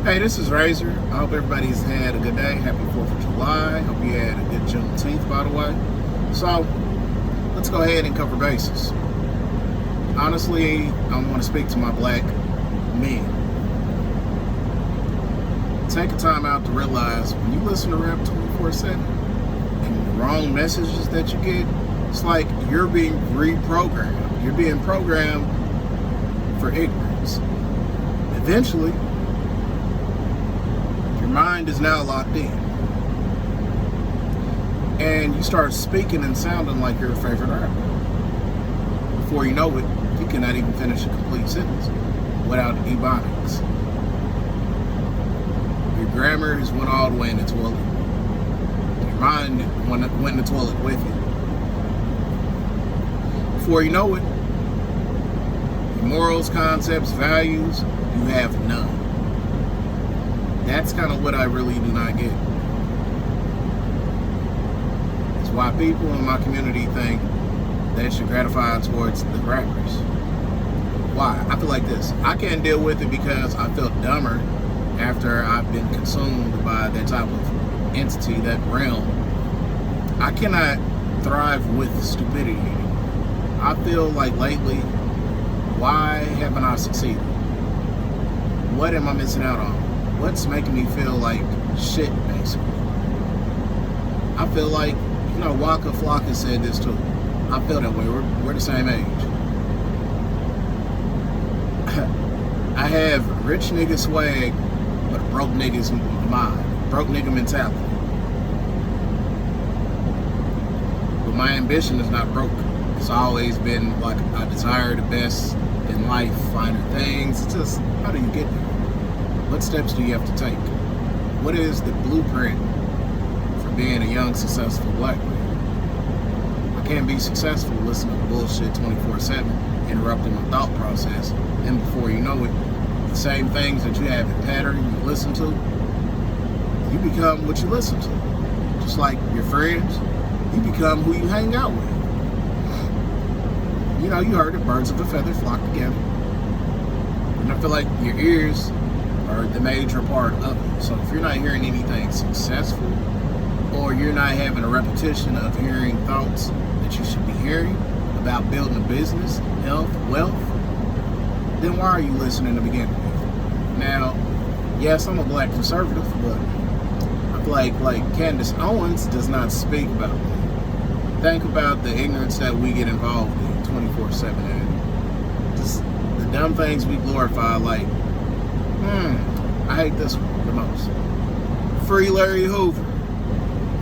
Hey, this is Razor. I hope everybody's had a good day. Happy 4th of July. Hope you had a good Juneteenth, by the way. So, let's go ahead and cover bases. Honestly, I want to speak to my black men. Take a time out to realize when you listen to rap 24/7 and the wrong messages that you get, it's like you're being reprogrammed. You're being programmed for ignorance. Eventually, your mind is now locked in. And you start speaking and sounding like your favorite rapper. Before you know it, you cannot even finish a complete sentence without ebonics. Your grammar has went all the way in the toilet. Your mind went in the toilet with you. Before you know it, your morals, concepts, values, you have none. That's kind of what I really do not get. It's why people in my community think they should gratify towards the rappers. Why? I feel like this. I can't deal with it because I feel dumber after I've been consumed by that type of entity, that realm. I cannot thrive with stupidity anymore. I feel like lately, why haven't I succeeded? What am I missing out on? What's making me feel like shit, basically? I feel like, Waka Flocka said this too. I feel that way. We're the same age. I have rich nigga swag, but broke niggas mind. Broke nigga mentality. But my ambition is not broke. It's always been like I desire the best in life, finer things. It's just, how do you get there? What steps do you have to take? What is the blueprint for being a young, successful black man? I can't be successful listening to bullshit 24/7, interrupting my thought process, and before you know it, the same things that you have in pattern you listen to, you become what you listen to. Just like your friends, you become who you hang out with. You heard it, birds of a feather flock together. And I feel like your ears are the major part of it. So if you're not hearing anything successful, or you're not having a repetition of hearing thoughts that you should be hearing about building a business, health, wealth, then why are you listening to begin with? Now, yes, I'm a black conservative, but I feel like Candace Owens does not speak about that. Think about the ignorance that we get involved in 24/7. Just the dumb things we glorify, like, I hate this one the most. Free Larry Hoover.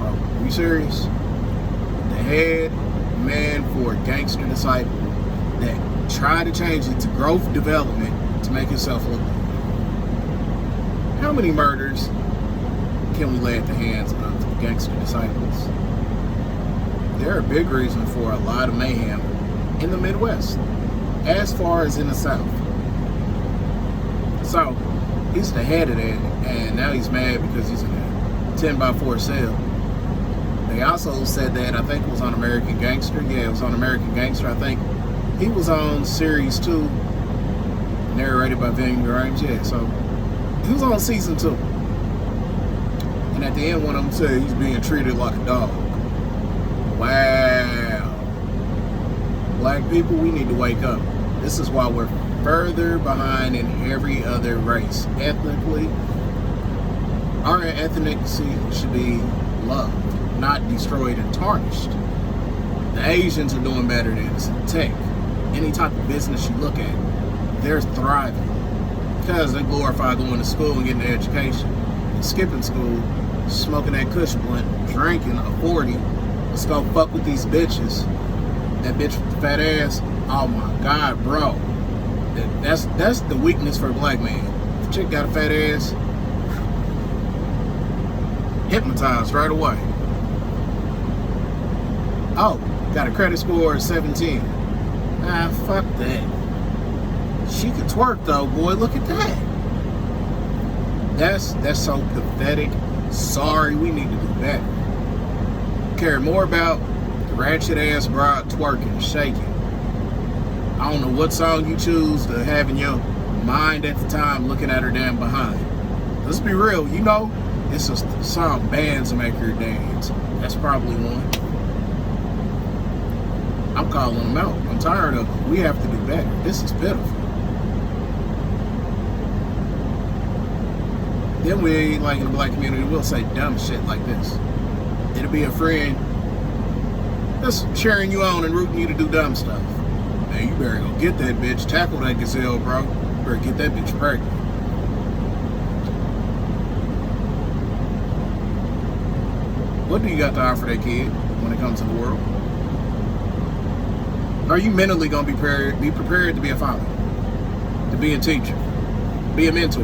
Oh, are you serious? The head man for a gangster disciple that tried to change it to growth development to make himself look good. How many murders can we lay at the hands of gangster disciples? There are big reasons for a lot of mayhem in the Midwest, as far as in the South. So, he's the head of that, and now he's mad because he's in a 10x4 cell. They also said that, I think it was on American Gangster. Yeah, it was on American Gangster. I think he was on series 2, narrated by Vinny Grimes. Yeah, so he was on season 2. And at the end, one of them said he's being treated like a dog. Wow. Black people, we need to wake up. This is why we're further behind in every other race. Ethnically, our ethnicity should be loved, not destroyed and tarnished. The Asians are doing better than us in tech. Any type of business you look at, they're thriving because they glorify going to school and getting an education. And skipping school, smoking that Kush blunt, drinking a 40. Let's go fuck with these bitches. That bitch with the fat ass. Oh my God, bro. That's the weakness for a black man. If a chick got a fat ass, hypnotized right away. Oh, got a credit score of 17. Ah, fuck that. She could twerk though, boy. Look at that. That's so pathetic. Sorry, we need to do better. Care more about the ratchet ass broad twerking, shaking. I don't know what song you choose to have in your mind at the time looking at her damn behind. Let's be real. You know, it's a song, bands make her dance. That's probably one. I'm calling them out. I'm tired of it. We have to do better. This is pitiful. Then we, like in the black community, we'll say dumb shit like this. It'll be a friend that's cheering you on and rooting you to do dumb stuff. Man, you better go get that bitch. Tackle that gazelle, bro. You better get that bitch pregnant. What do you got to offer that kid when it comes to the world? Are you mentally going to be prepared to be a father, to be a teacher, be a mentor?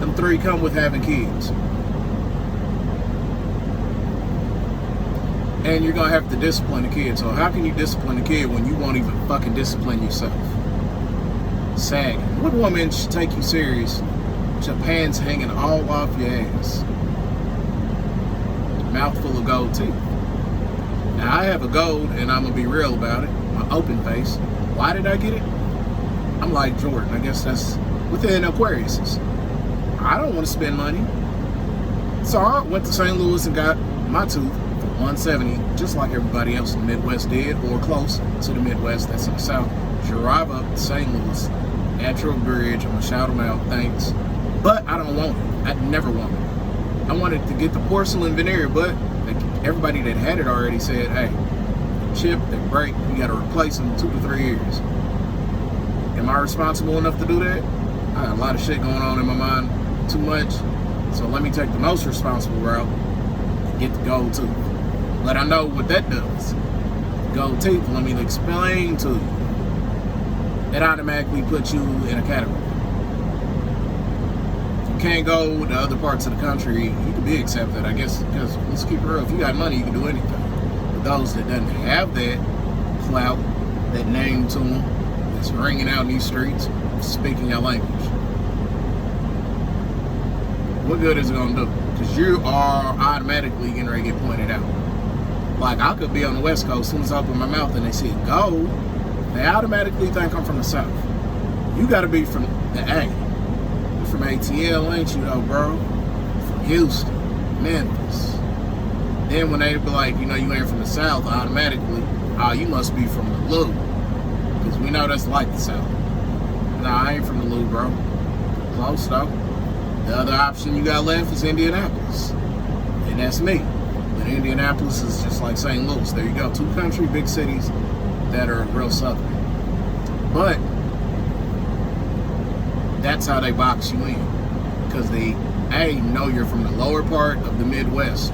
Them three come with having kids. And you're going to have to discipline the kid. So how can you discipline a kid when you won't even fucking discipline yourself? Sagging. What woman should take you serious with your pants hanging all off your ass? Mouth full of gold teeth. Now I have a gold, and I'm going to be real about it. My open face. Why did I get it? I'm like Jordan. I guess that's within Aquarius. I don't want to spend money. So I went to St. Louis and got my tooth for $170, just like everybody else in the Midwest did, or close to the Midwest, that's in the South. Drive up to St. Louis, Natural Bridge, I'm going to shout them out, thanks. But I don't want it. I never want it. I wanted to get the porcelain veneer, but everybody that had it already said, hey, chip, they break, you got to replace them in 2 to 3 years. Am I responsible enough to do that? I got a lot of shit going on in my mind, too much. So let me take the most responsible route and get the gold tooth. But I know what that does. Gold teeth, let me explain to you. It automatically puts you in a category. If you can't go to other parts of the country, you can be accepted, I guess, because let's keep it real. If you got money, you can do anything. But those that doesn't have that clout, that name to them, that's ringing out in these streets, speaking your language, what good is it going to do? Because you are automatically getting ready to get pointed out. Like, I could be on the West Coast, as soon as I open my mouth and they see gold, they automatically think I'm from the South. You got to be from the A. You're from ATL, ain't you, though, bro? From Houston, Memphis. Then when they be like, you know, you ain't from the South, automatically, oh, you must be from the Lou. Because we know that's like the South. Nah, I ain't from the Lou, bro. Close, though. The other option you got left is Indianapolis. And that's me. But Indianapolis is just like St. Louis. There you go. 2 country, big cities that are real southern. But that's how they box you in. Because they, A, know you're from the lower part of the Midwest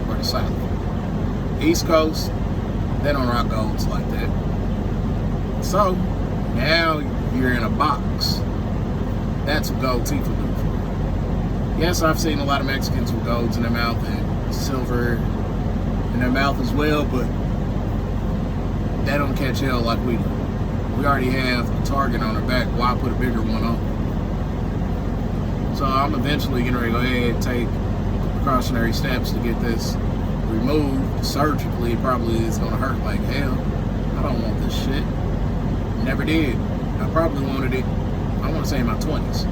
or the South. East Coast, they don't rock golds like that. So, now you're in a box. That's what gold teeth will do for you. Yes, I've seen a lot of Mexicans with golds in their mouth and silver in their mouth as well, but they don't catch hell like we do. We already have a target on our back. Why put a bigger one on? So I'm eventually getting ready to go ahead and take precautionary steps to get this removed surgically. It probably is going to hurt like hell. I don't want this shit. Never did. I probably wanted it, I want to say in my 20s.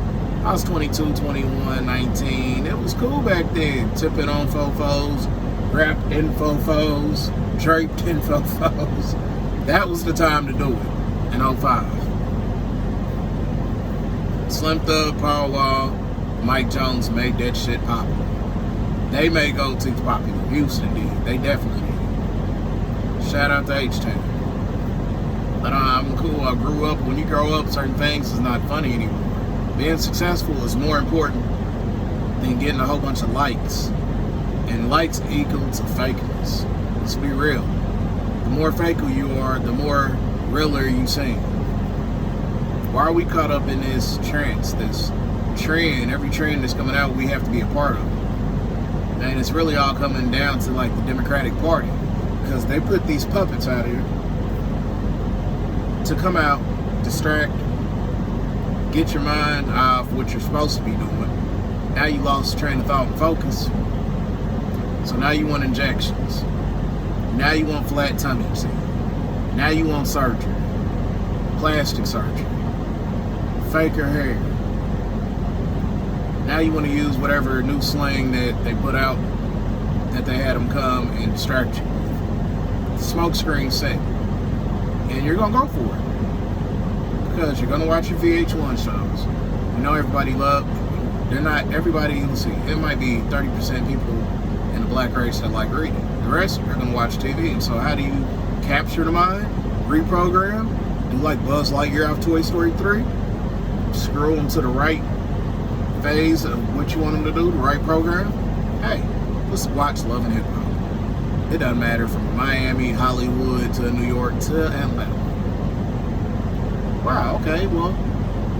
I was 22, 21, 19. It was cool back then. Tipping on fofos, wrapped in fofos, draped in fofos. That was the time to do it in 05. Slim Thug, Paul Wall, Mike Jones made that shit popular. They made gold teeth popular. Houston did. They definitely did. Shout out to H-Town. But I'm cool. I grew up. When you grow up, certain things is not funny anymore. Being successful is more important than getting a whole bunch of likes. And likes equal to fakeness. Let's be real. The more faker you are, the more realer you seem. Why are we caught up in this trance, this trend? Every trend that's coming out, we have to be a part of. And it's really all coming down to like the Democratic Party. Because they put these puppets out here to come out, distract, get your mind off what you're supposed to be doing. Now you lost train of thought and focus. So now you want injections. Now you want flat tummies. Now you want surgery. Plastic surgery. Faker hair. Now you want to use whatever new slang that they put out, that they had them come and distract you. Smokescreen set. And you're going to go for it. Because you're going to watch your VH1 shows. You know everybody they're not everybody, let's see, it might be 30% people in the black race that like reading. The rest are going to watch TV. And so how do you capture the mind? Reprogram? Do like Buzz Lightyear off Toy Story 3? Scroll them to the right phase of what you want them to do, the right program. Hey, let's watch Love and Hip Hop. It doesn't matter from Miami, Hollywood, to New York, to Atlanta. Wow, okay, well,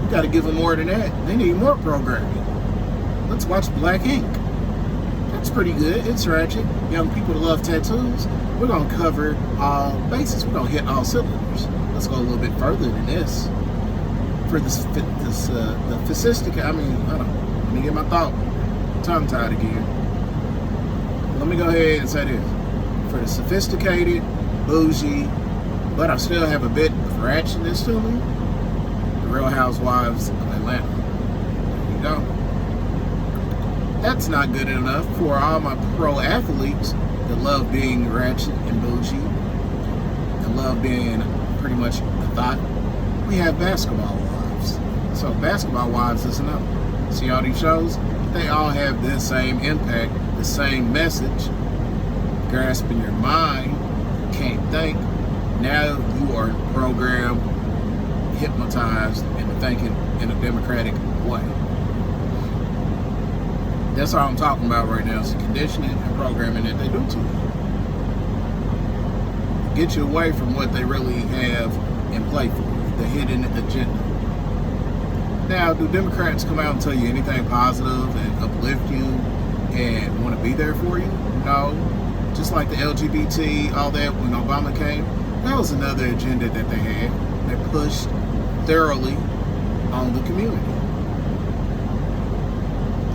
you got to give them more than that. They need more programming. Let's watch Black Ink. That's pretty good. It's ratchet. Young people that love tattoos. We're going to cover all bases. We're going to hit all cylinders. Let's go a little bit further than this. For the sophisticated, hold on. Let me get my tongue-tied again. Let me go ahead and say this. For the sophisticated, bougie, but I still have a bit of ratchetness to me, the Real Housewives of Atlanta. There you go. That's not good enough for all my pro athletes that love being ratchet and bougie and love being pretty much a thought. We have basketball wives. So basketball wives is another. See all these shows? They all have the same impact, the same message. Grasping your mind, can't think. Now you are programmed, hypnotized into thinking in a democratic way. That's all I'm talking about right now, is the conditioning and programming that they do to you. Get you away from what they really have in play for you, the hidden agenda. Now, do Democrats come out and tell you anything positive and uplift you and want to be there for you? No. Just like the LGBT, all that, when Obama came, that was another agenda that they had that pushed thoroughly on the community.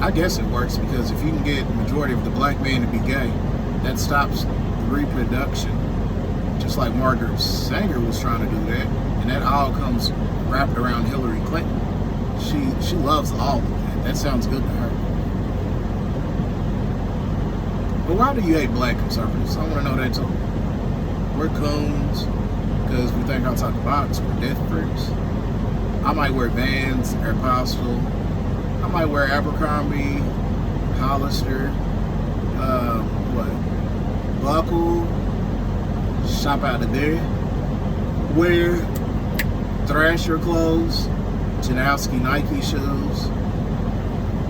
I guess it works, because if you can get the majority of the black men to be gay, that stops reproduction. Just like Margaret Sanger was trying to do that, and that all comes wrapped around Hillary Clinton. She loves all of that. That sounds good to her. But why do you hate black conservatives? I want to know that too. We're coons because we think outside the box. We're death freaks. I might wear Vans, Aeropostale. I might wear Abercrombie, Hollister, Buckle, shop out of there. Wear Thrasher clothes, Janowski Nike shoes,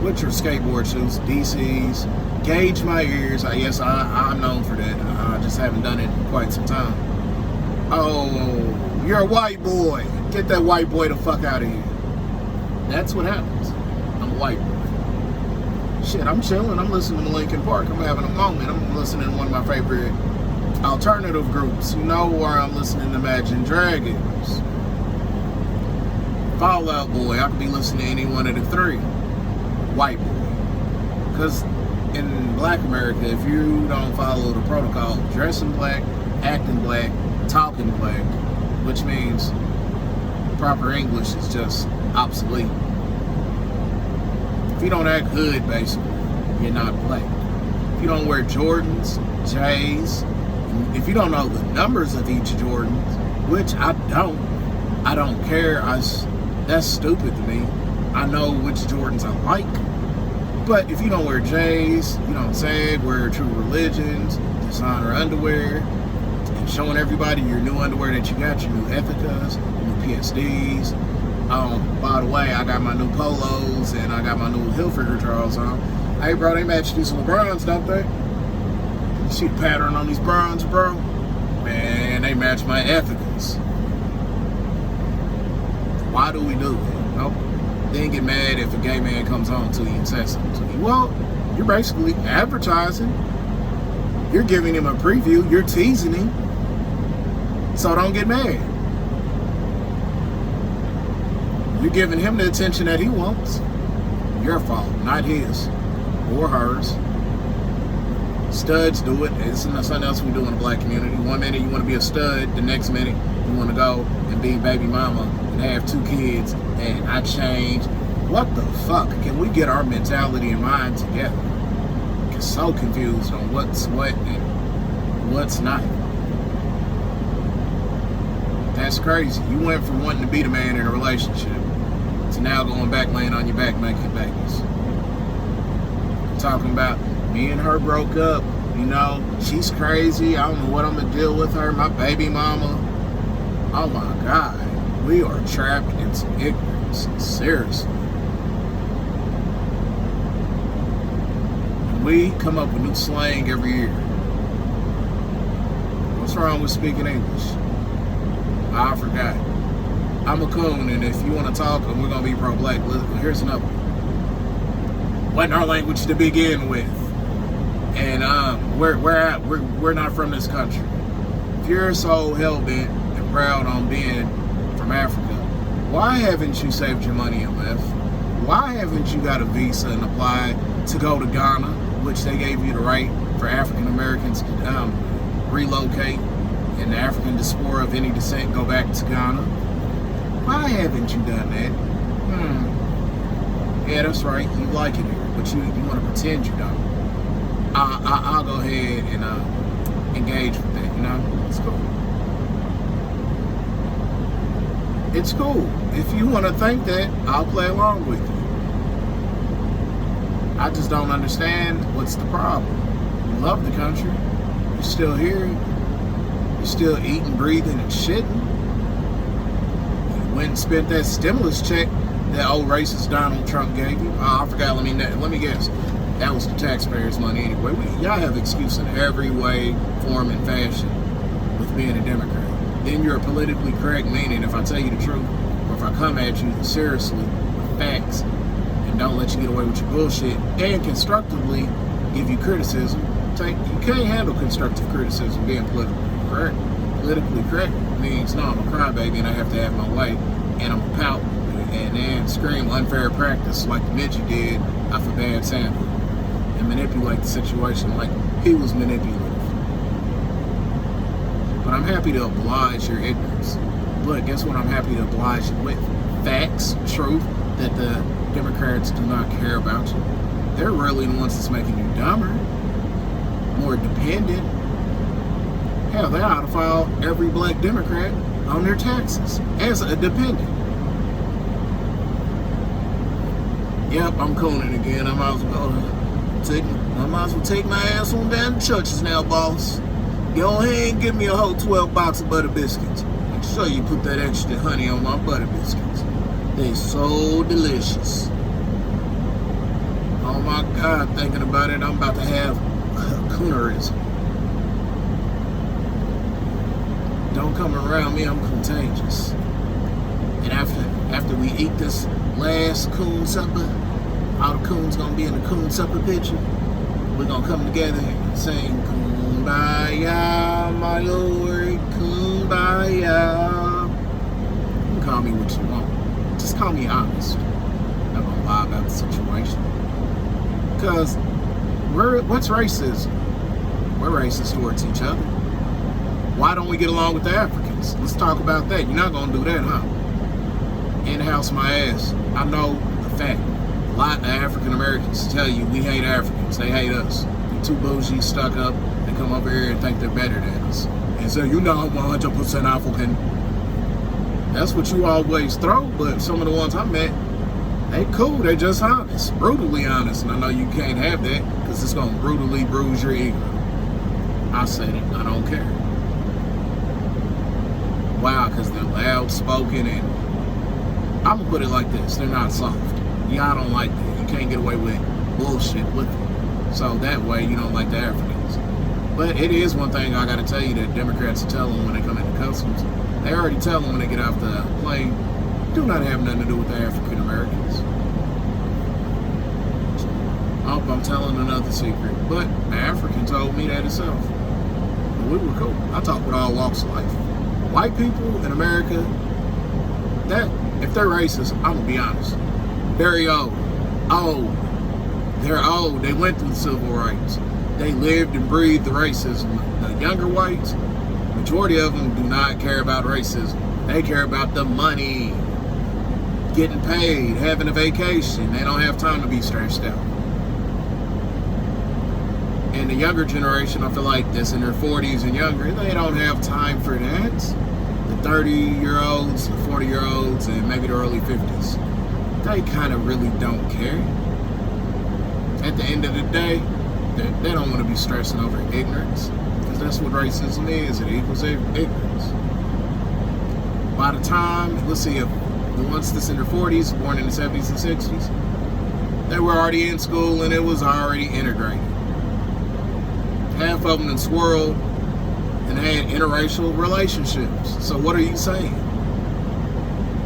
which are skateboard shoes, DCs. Gauge my ears. Yes, I'm known for that. I just haven't done it in quite some time. Oh, you're a white boy. Get that white boy the fuck out of here. That's what happens. I'm a white boy. Shit, I'm chilling. I'm listening to Linkin Park. I'm having a moment. I'm listening to one of my favorite alternative groups. You know where I'm listening to Imagine Dragons. Fall Out Boy. I could be listening to any one of the three. White boy. Because in black America, if you don't follow the protocol, dressing black, acting black, talking black, which means proper English is just obsolete. If you don't act hood, basically, you're not black. If you don't wear Jordans, J's, if you don't know the numbers of each Jordan, which I don't care. That's stupid to me. I know which Jordans I like. But if you don't wear J's, you don't sag, wear true religions, designer underwear, and showing everybody your new underwear that you got, your new Ethicas, your new PSDs. By the way, I got my new polos and I got my new Hilfiger drawers on. Hey, bro, they match these LeBrons, don't they? You see the pattern on these bronze, bro? Man, they match my Ethicas. Why do we do that? Nope. Then get mad if a gay man comes on to you and says something to you. Well, you're basically advertising. You're giving him a preview. You're teasing him. So don't get mad. You're giving him the attention that he wants. Your fault, not his or hers. Studs do it. It's something else we do in the black community. One minute you want to be a stud. The next minute you want to go and be baby mama and have 2 kids. And I changed. What the fuck? Can we get our mentality and mind together? Get so confused on what's what and what's not. That's crazy. You went from wanting to be the man in a relationship to now going back, laying on your back, making babies. Talking about me and her broke up. You know, she's crazy. I don't know what I'm gonna deal with her. My baby mama. Oh my God. We are trapped into ignorance. Seriously. We come up with new slang every year. What's wrong with speaking English? I forgot. I'm a coon, and if you want to talk, and we're gonna be pro-black. Here's another one. Wasn't our language to begin with, and we're not from this country. If you're so hell-bent and proud on being from Africa, why haven't you saved your money and left? Why haven't you got a visa and applied to go to Ghana, which they gave you the right for African Americans to relocate, and the African diaspora of any descent go back to Ghana? Why haven't you done that? Yeah, that's right. You like it here, but you want to pretend you don't. I'll go ahead and engage with that. You know, it's cool. It's cool. If you want to think that, I'll play along with you. I just don't understand what's the problem. You love the country. You're still here. You're still eating, breathing, and shitting. You went and spent that stimulus check that old racist Donald Trump gave you. Oh, I forgot. Let me guess. That was the taxpayers' money anyway. Y'all have excuse in every way, form, and fashion with being a Democrat. Then you're politically correct, meaning if I tell you the truth, or if I come at you seriously with facts, and don't let you get away with your bullshit, and constructively give you criticism. You can't handle constructive criticism being politically correct. Politically correct means, no, I'm a crybaby and I have to have my way, and I'm a pout, and then scream unfair practice like the midget did off a bad sample, and manipulate the situation like he was manipulative. But I'm happy to oblige your ignorance. But guess what I'm happy to oblige you with? Facts, truth, that the Democrats do not care about you. They're really the ones that's making you dumber, more dependent. Hell, they ought to file every black Democrat on their taxes as a dependent. Yep, I'm cooning again. I might as well take my ass on down to Church's now, boss. Go ahead and give me a whole 12 box of butter biscuits. Make sure you put that extra honey on my butter biscuits. They're so delicious. Oh my God, thinking about it, I'm about to have coonerism. Don't come around me, I'm contagious. And after we eat this last coon supper, all the coons gonna be in the coon supper picture. We're gonna come together and sing Kumbaya, my lord, Kumbaya. You can call me what you want. Just call me honest. I'm not gonna lie about the situation. Because what's racism? We're racist towards each other. Why don't we get along with the Africans? Let's talk about that. You're not gonna do that, huh? In-house my ass. I know the fact. A lot of African Americans tell you we hate Africans. They hate us. They're too bougie, stuck up. They come over here and think they're better than us. And so, you know, I'm 100% African. That's what you always throw, but some of the ones I met, they cool. They're just honest. Brutally honest. And I know you can't have that because it's going to brutally bruise your ego. I said it. I don't care. Wow, because they're loud spoken, and I'm going to put it like this. They're not soft. Y'all don't like that. You can't get away with bullshit with it. So that way you don't like the Africans. But it is one thing I got to tell you that Democrats tell them when they come into customs. They already tell them when they get off the plane, do not have nothing to do with the African Americans. Oh, I'm telling another secret. But the African told me that itself. We were cool. I talk with all walks of life. White people in America, that if they're racist, I'm gonna be honest. Very old. They're old. They went through the civil rights. They lived and breathed the racism. The younger whites, majority of them do not care about racism. They care about the money. getting paid, having a vacation. They don't have time to be stressed out. And the younger generation, I feel like that's in their 40s and younger, they don't have time for that. The 30-year-olds, the 40-year-olds, and maybe the early 50s, they kind of really don't care. At the end of the day, they don't want to be stressing over ignorance, because that's what racism is. It equals ignorance. By the time, let's see, if the ones that's in their 40s, born in the 70s and 60s, they were already in school and it was already integrated. Half of them in swirled and had interracial relationships. So what are you saying?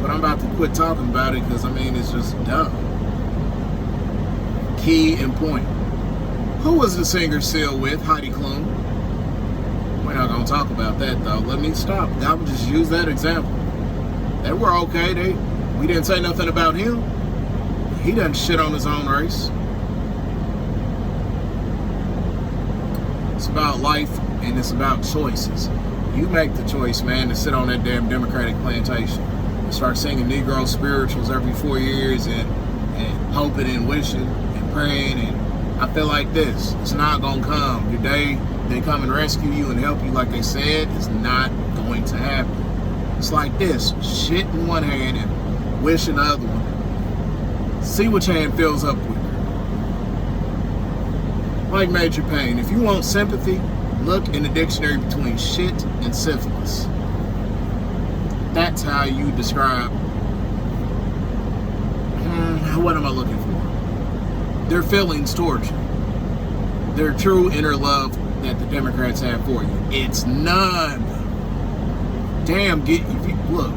But I'm about to quit talking about it because, I mean, it's just dumb. Key and point. Who was the singer still with? Heidi Klum. We're not going to talk about that, though. Let me stop. I would just use that example. They were okay. We didn't say nothing about him. He doesn't shit on his own race. It's about life and it's about choices. You make the choice, man, to sit on that damn Democratic plantation and start singing Negro spirituals every 4 years and hoping and wishing and praying. And I feel like this. It's not going to come. The day they come and rescue you and help you like they said, it's not going to happen. It's like this. Shit in one hand and wish in the other one. See which hand fills up with. Like Major Payne, if you want sympathy, look in the dictionary between shit and syphilis. That's how you describe, what am I looking for? Their feelings towards you. Their true inner love that the Democrats have for you. It's none. Damn, look.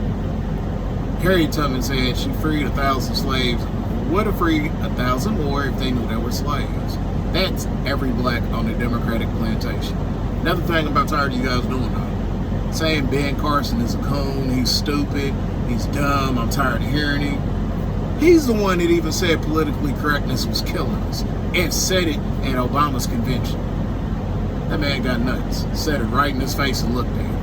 Harriet Tubman said she freed 1,000 slaves. Would have freed 1,000 more if they knew they were slaves. That's every black on the Democratic plantation. Another thing I'm about tired of you guys doing though. Saying Ben Carson is a coon, he's stupid, he's dumb, I'm tired of hearing him. He's the one that even said politically correctness was killing us. And said it at Obama's convention. That man got nuts. Said it right in his face and looked at him.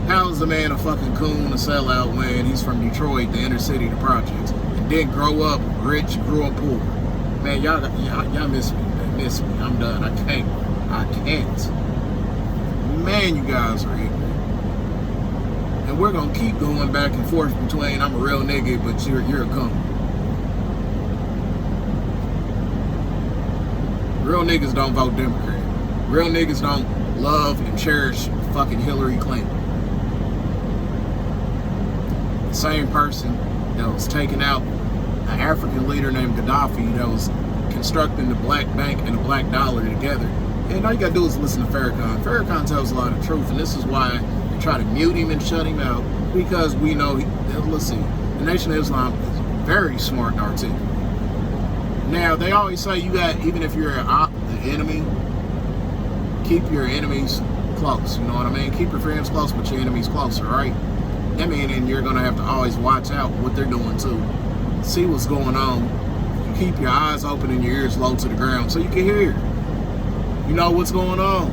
How is the man a fucking coon, a sellout when he's from Detroit, the inner city, the projects, and didn't grow up rich, grew up poor? Man, y'all miss me. Miss me. I'm done. I can't. Man, you guys are ignorant. And we're gonna keep going back and forth between I'm a real nigga, but you're a coon. Real niggas don't vote Democrat. Real niggas don't love and cherish fucking Hillary Clinton. The same person that was taking out an African leader named Gaddafi that was constructing the black bank and the black dollar together. And all you gotta do is listen to Farrakhan. Farrakhan tells a lot of truth, and this is why they try to mute him and shut him out, because we know, let's see, the Nation of Islam is very smart and articulate. Now, they always say you got, even if you're the enemy, keep your enemies close, you know what I mean? Keep your friends close, but your enemies closer, right? I mean, and you're gonna have to always watch out what they're doing too. See what's going on. Keep your eyes open and your ears low to the ground so you can hear. You know what's going on.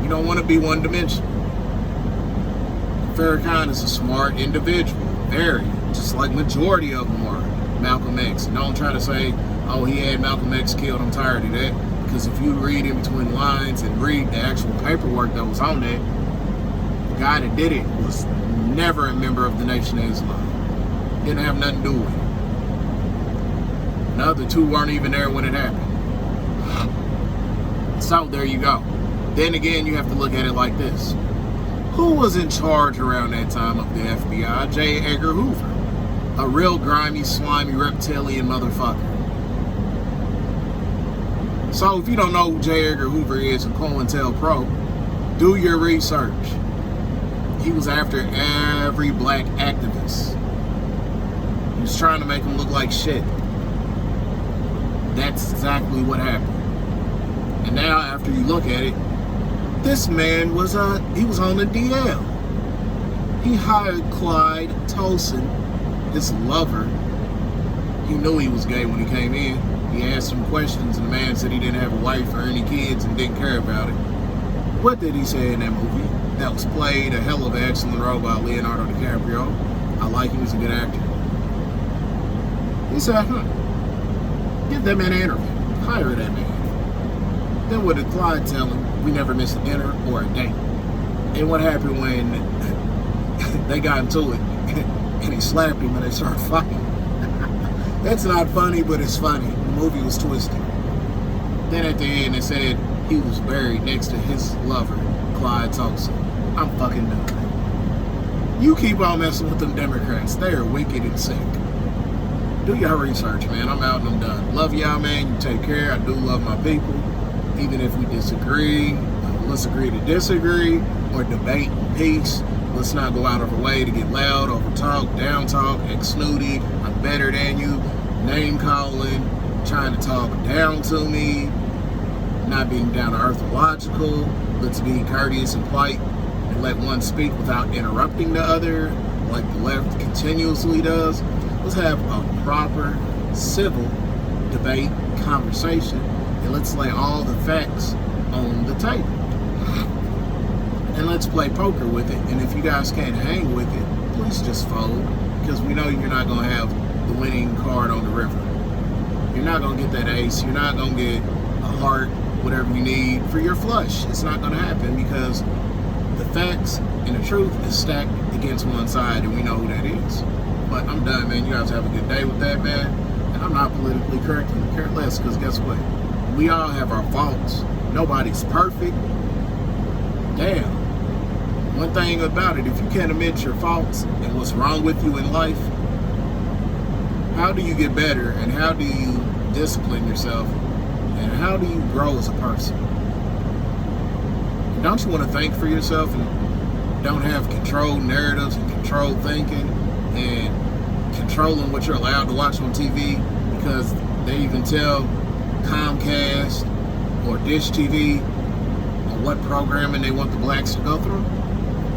You don't want to be one dimensional. Farrakhan is a smart individual. Very. Just like majority of them are. Malcolm X. And don't try to say, oh, he had Malcolm X killed. I'm tired of that. Because if you read in between the lines and read the actual paperwork that was on that, the guy that did it was never a member of the Nation of Islam. Didn't have nothing to do with it. The other two weren't even there when it happened. So there you go. Then again, you have to look at it like this. Who was in charge around that time of the FBI? J. Edgar Hoover. A real grimy, slimy, reptilian motherfucker. So if you don't know who J. Edgar Hoover is, and COINTELPRO, do your research. He was after every black activist. He was trying to make them look like shit. That's exactly what happened. And now, after you look at it, this man was he was on the DL. He hired Clyde Tolson, his lover. He knew he was gay when he came in. He asked him questions, and the man said he didn't have a wife or any kids and didn't care about it. What did he say in that movie? That was played a hell of an excellent role by Leonardo DiCaprio. I like him, he's a good actor. He said, give that man an interview. Hire that man. Then what did Clyde tell him? We never missed a dinner or a date. And what happened when they got into it and he slapped him and they started fighting? That's not funny, but it's funny. The movie was twisted. Then at the end, it said he was buried next to his lover, Clyde Thompson. I'm fucking done. You keep on messing with them Democrats. They are wicked and sick. Do your research, man. I'm out and I'm done. Love y'all, man. You take care. I do love my people. Even if we disagree, let's agree to disagree or debate in peace. Let's not go out of our way to get loud, over talk, down talk, act snooty. I'm better than you. Name calling, trying to talk down to me, not being down to earth or logical. Let's be courteous and polite and let one speak without interrupting the other, like the left continuously does. Let's have a proper, civil debate, conversation, and let's lay all the facts on the table. And let's play poker with it. And if you guys can't hang with it, please just fold, because we know you're not going to have the winning card on the river. You're not going to get that ace. You're not going to get a heart, whatever you need for your flush. It's not going to happen because the facts and the truth is stacked against one side, and we know who that is. But I'm done, man. You guys have a good day with that, man. And I'm not politically correct and care less, because guess what? We all have our faults. Nobody's perfect. Damn. One thing about it, if you can't admit your faults and what's wrong with you in life, how do you get better, and how do you discipline yourself, and how do you grow as a person? Don't you want to think for yourself and don't have controlled narratives and controlled thinking and controlling what you're allowed to watch on TV, because they even tell Comcast or Dish TV on what programming they want the blacks to go through?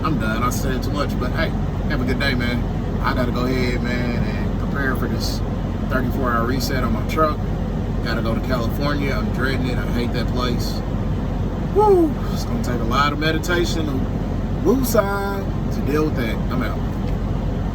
I'm done. I said too much, but hey, have a good day, man. I gotta go ahead, man, and prepare for this 34-hour reset on my truck. Gotta go to California. I'm dreading it. I hate that place. Woo! It's gonna take a lot of meditation on woo side to deal with that. I'm out.